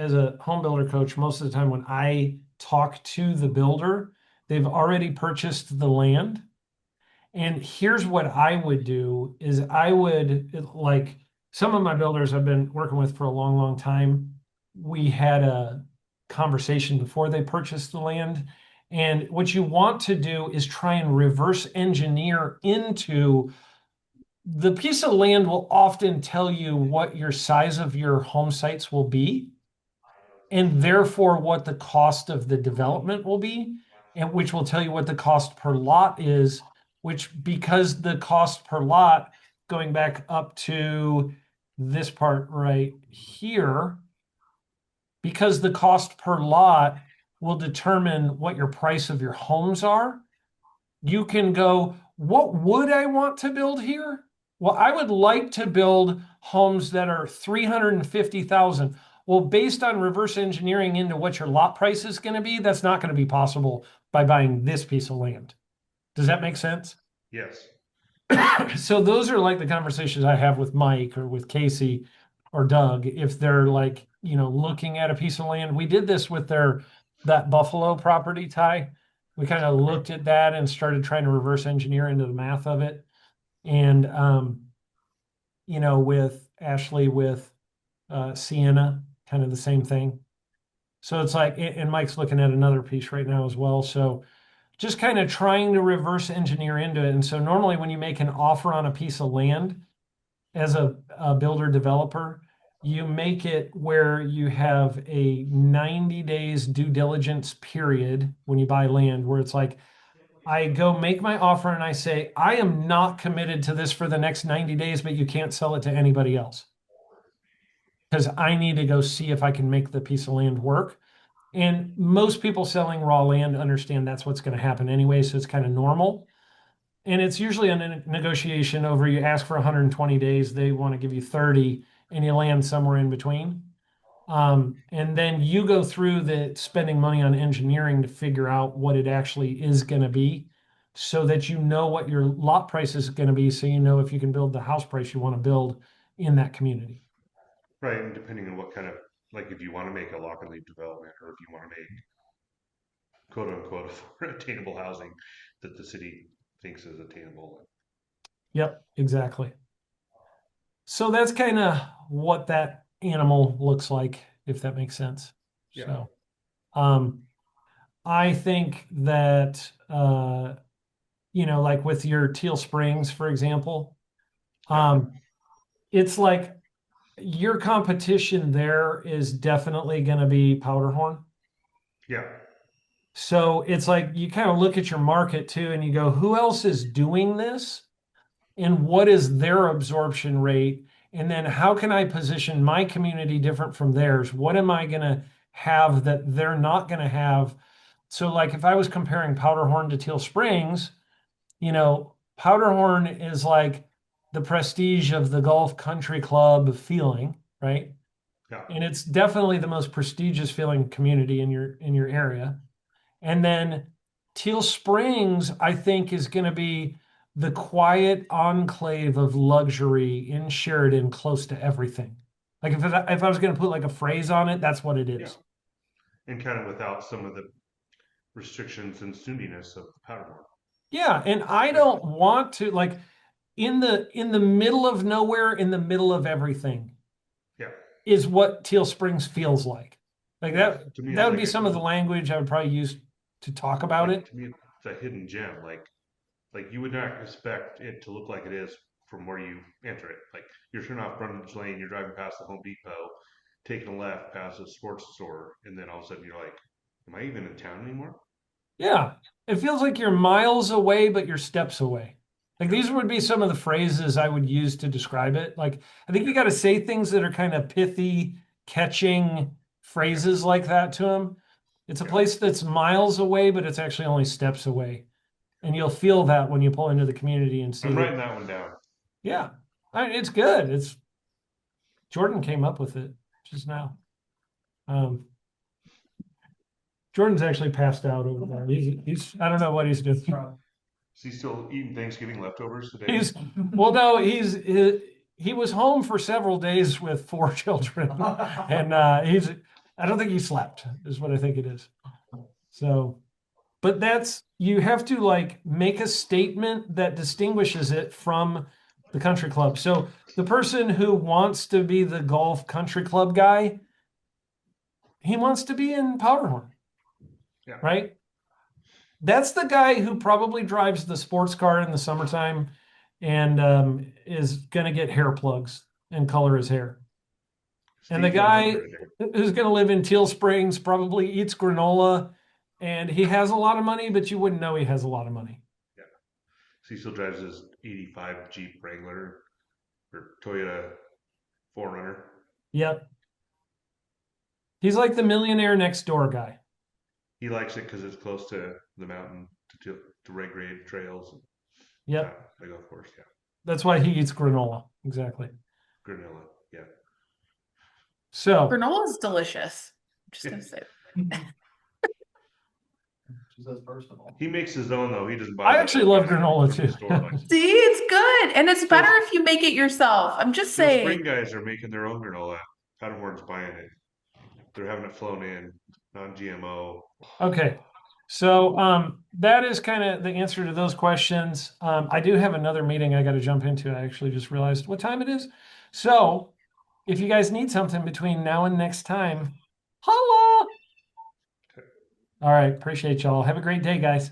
as a home builder coach, most of the time when I talk to the builder, they've already purchased the land. And here's what I would do is I would like some of my builders I've been working with for a long, long time. We had a conversation before they purchased the land. And what you want to do is try and reverse engineer into the piece of land will often tell you what your size of your home sites will be, and therefore what the cost of the development will be, and which will tell you what the cost per lot is, which because the cost per lot, going back up to this part right here, because the cost per lot will determine what your price of your homes are, you can go, what would I want to build here? Well, I would like to build homes that are 350,000. Well, based on reverse engineering into what your lot price is going to be, that's not going to be possible by buying this piece of land. Does that make sense? Yes. So those are like the conversations I have with Mike or with Casey or Doug if they're like, looking at a piece of land. We did this with that Buffalo property, Ty. We kind of Okay. looked at that and started trying to reverse engineer into the math of it. And with Ashley with Sienna, kind of the same thing. So it's like, and Mike's looking at another piece right now as well. So just kind of trying to reverse engineer into it. And so normally when you make an offer on a piece of land as a builder developer, you make it where you have a 90 days due diligence period when you buy land, where it's like, I go make my offer and I say, I am not committed to this for the next 90 days, but you can't sell it to anybody else because I need to go see if I can make the piece of land work. And most people selling raw land understand that's what's going to happen anyway. So it's kind of normal. And it's usually a negotiation over you ask for 120 days, they want to give you 30, and you land somewhere in between. And then you go through the spending money on engineering to figure out what it actually is going to be so that you know what your lot price is going to be. So you know if you can build the house price you want to build in that community. Right. And depending on what kind of, like if you want to make a lock and leave development or if you want to make quote unquote attainable housing that the city thinks is attainable. Yep, exactly. So that's kind of what that animal looks like, if that makes sense. Yeah. So, um, I think that, like with your Teal Springs, for example, Yeah. um, it's like your competition there is definitely going to be Powderhorn. Yeah. So it's like you kind of look at your market too and you go, who else is doing this? And what is their absorption rate? And then how can I position my community different from theirs? What am I going to have that they're not going to have? So, like if I was comparing Powderhorn to Teal Springs, Powderhorn is like the prestige of the golf country club feeling, right? Yeah. And it's definitely the most prestigious feeling community in your area. And then Teal Springs, I think, is going to be the quiet enclave of luxury in Sheridan, close to everything. Like if I was going to put like a phrase on it, that's what it Yeah. is. And kind of without some of the restrictions and snootiness of the Powderhorn. Yeah, and I Right. don't want to like in the middle of nowhere, in the middle of everything Yeah. is what Teal Springs feels like. Like Yeah. that To me, that it's would like be some of the language I would probably use to talk about it. to me, it's a hidden gem. Like you would not expect it to look like it is from where you enter it. Like you're turning off frontage lane, you're driving past the Home Depot, taking a left past a sports store, and then all of a sudden you're like, "Am I even in town anymore?" Yeah. It feels like you're miles away, but you're steps away. Like Yeah. these would be some of the phrases I would use to describe it. Like I think you got to say things that are kind of pithy, catching Yeah. phrases like that to them. It's a Yeah. place that's miles away, but it's actually only steps away. And you'll feel that when you pull into the community and see I'm that. writing that one down. Yeah, I mean, it's good. It's Jordan came up with it just now. Um, Jordan's actually passed out over there. He's I don't know what he's doing. Is he still eating Thanksgiving leftovers today? He's well, no, he was home for several days with four children, and I don't think he slept, is what I think it is. So, but you have to like make a statement that distinguishes it from the country club. So the person who wants to be the golf country club guy, he wants to be in Powderhorn, Yeah. right? That's the guy who probably drives the sports car in the summertime and is going to get hair plugs and color his hair. And the Steve's our guy hunter in there. who's going to live in Teal Springs probably eats granola and he has a lot of money, but you wouldn't know he has a lot of money. Yeah. Cecil drives his 85 Jeep Wrangler or Toyota 4Runner. Yep. He's like the millionaire next door guy. He likes it because it's close to the mountain, to red grade trails, and Yep. the golf course. Yeah. That's why he eats granola. Exactly. Granola. Yeah. So Granola is delicious. I'm just gonna say. She says personal. He makes his own though. He doesn't buy. I the actually love organic granola from the too. store, like, See, it's good. And it's better if you make it yourself. I'm just Steel saying. Spring guys are making their own granola. Powderhorn's buying it. They're having it flown in, non-GMO. Okay. So that is kind of the answer to those questions. I do have another meeting I got to jump into. I actually just realized what time it is. So if you guys need something between now and next time, holla. All right. Appreciate y'all. Have a great day, guys.